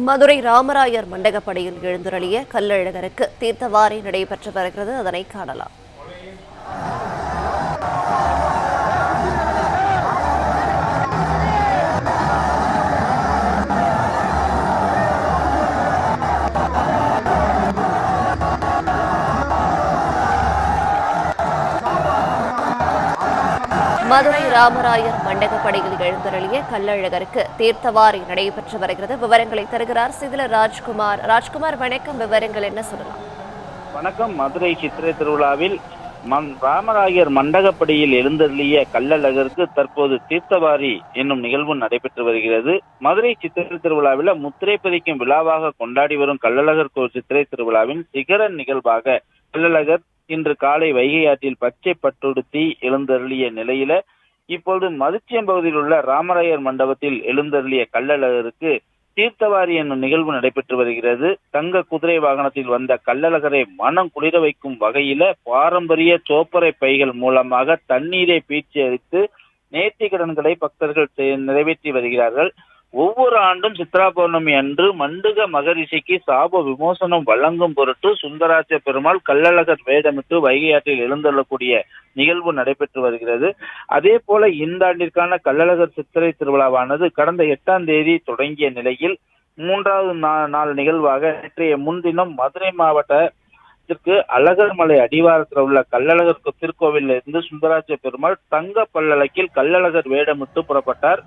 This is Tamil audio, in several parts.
மதுரை ராமராயர் மண்டகப்படியில் எழுந்தருளிய கள்ளழகருக்கு தீர்த்தவாரி நடைபெற்று வருகிறது. அதனை காணலாம். மதுரை ராமராயர் மண்டகப்படியில் எழுந்தருளிய கள்ளழகருக்கு தீர்த்தவாரி நடைபெற்று வருகிறது. விவரங்களை தருகிறார் சிதில ராஜ்குமார். ராஜ்குமார், வணக்கம். விவரங்கள் என்ன சொல்லலாம்? வணக்கம். மதுரை சித்திரை திருவிழாவில் ராமராயர் மண்டகப்படியில் எழுந்தருளிய கள்ளழகருக்கு தற்போது தீர்த்தவாரி என்னும் நிகழ்வு நடைபெற்று வருகிறது. மதுரை சித்திரை திருவிழாவில் முத்திரை பதிக்கும் விழாவாக கொண்டாடி வரும் கள்ளழகர் சித்திரை திருவிழாவின் சிகர நிகழ்வாக கள்ளழகர் இன்று காலை வைகை ஆற்றில் பச்சை பட்டுடுத்தி எழுந்தருளிய நிலையில இப்பொழுது மதுச்சியம் பகுதியில் உள்ள ராமராயர் மண்டபத்தில் எழுந்தருளிய கள்ளழகருக்கு தீர்த்தவாரி என்னும் நிகழ்வு நடைபெற்று வருகிறது. தங்க குதிரை வாகனத்தில் வந்த கள்ளழகரை மனம் குளிர வைக்கும் வகையில பாரம்பரிய சோப்பரை பைகள் மூலமாக தண்ணீரை பீச்சி அடித்து நேர்த்தி கடன்களை பக்தர்கள் நிறைவேற்றி வருகிறார்கள். ஒவ்வொரு ஆண்டும் சித்ரா பௌர்ணமி அன்று மண்டுக மகரிஷிக்கு சாப விமோசனம் வழங்கும் பொருட்டு சுந்தராட்ச பெருமாள் கள்ளழகர் வேடமிட்டு வைகை ஆற்றில் எழுந்தள்ளக்கூடிய நிகழ்வு நடைபெற்று வருகிறது. அதே போல இந்த ஆண்டிற்கான கள்ளழகர் சித்திரை திருவிழாவானது கடந்த 8ஆம் தேதி தொடங்கிய நிலையில் 3வது நாள் நிகழ்வாக நேற்றைய முன்தினம் மதுரை மாவட்டத்திற்கு அழகர்மலை அடிவாரத்தில் உள்ள கள்ளழகர் திருக்கோவிலில் இருந்து சுந்தராட்ச பெருமாள் தங்க பல்லக்கில் கள்ளழகர் வேடமிட்டு புறப்பட்டார்.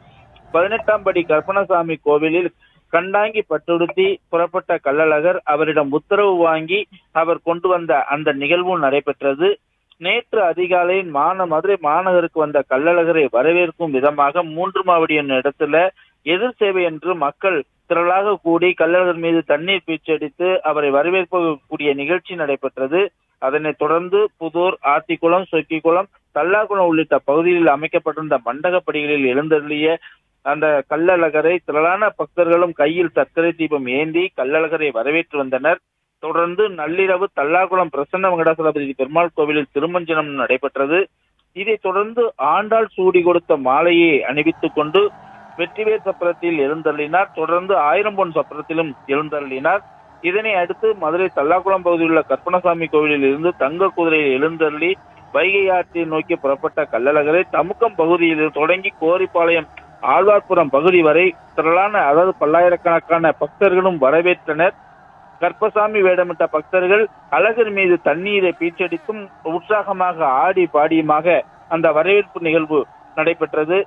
18ஆம் படி கருப்பணசாமி கோவிலில் கண்டாங்கி பட்டுடுத்தி புறப்பட்ட கள்ளழகர் அவரிடம் உத்தரவு வாங்கி அவர் கொண்டு வந்த அந்த நிகழ்வு நடைபெற்றது. நேற்று அதிகாலை மதுரை மாநகருக்கு வந்த கள்ளழகரை வரவேற்கும் விதமாக 3 மாவடி என்னும் இடத்துல எதிர் சேவை என்று மக்கள் திரளாக கூடி கள்ளழகர் மீது தண்ணீர் பீச்சடித்து அவரை வரவேற்கக்கூடிய நிகழ்ச்சி நடைபெற்றது. அதனைத் தொடர்ந்து புதூர், ஆத்திக்குளம், சொக்கிக்குளம், தல்லாக்குளம் உள்ளிட்ட பகுதிகளில் அமைக்கப்பட்டிருந்த மண்டகப்படிகளில் எழுந்தருளிய அந்த கள்ளழகரை திரளான பக்தர்களும் கையில் சர்க்கரை தீபம் ஏந்தி கள்ளழகரை வரவேற்று வந்தனர். தொடர்ந்து நள்ளிரவு தல்லாக்குளம் பிரசன்ன வெங்கடாசலபதி பெருமாள் கோவிலில் திருமஞ்சனம் நடைபெற்றது. இதைத் தொடர்ந்து ஆண்டாள் சூடி கொடுத்த மாலையை அணிவித்துக் கொண்டு வெற்றிவேர் சப்பரத்தில் எழுந்தருளினார். தொடர்ந்து 1000 பொன் சப்பரத்திலும் எழுந்தருளினார். இதனை அடுத்து மதுரை தல்லாக்குளம் பகுதியில் உள்ள கற்பணசாமி கோவிலில் இருந்து தங்க குதிரையில் எழுந்தருளி வைகை ஆற்றை நோக்கி புறப்பட்ட கள்ளழகரை தமுக்கம் பகுதியில் தொடங்கி கோரிப்பாளையம் ஆழ்வார்புரம் பகுதி வரை திரளான பல்லாயிரக்கணக்கான பக்தர்களும் வரவேற்றனர். கற்பசாமி வேடமிட்ட பக்தர்கள் அழகர் மீது தண்ணீரை பீச்சடித்தும் உற்சாகமாக ஆடி பாடியுமாக அந்த வரவேற்பு நிகழ்வு நடைபெற்றது.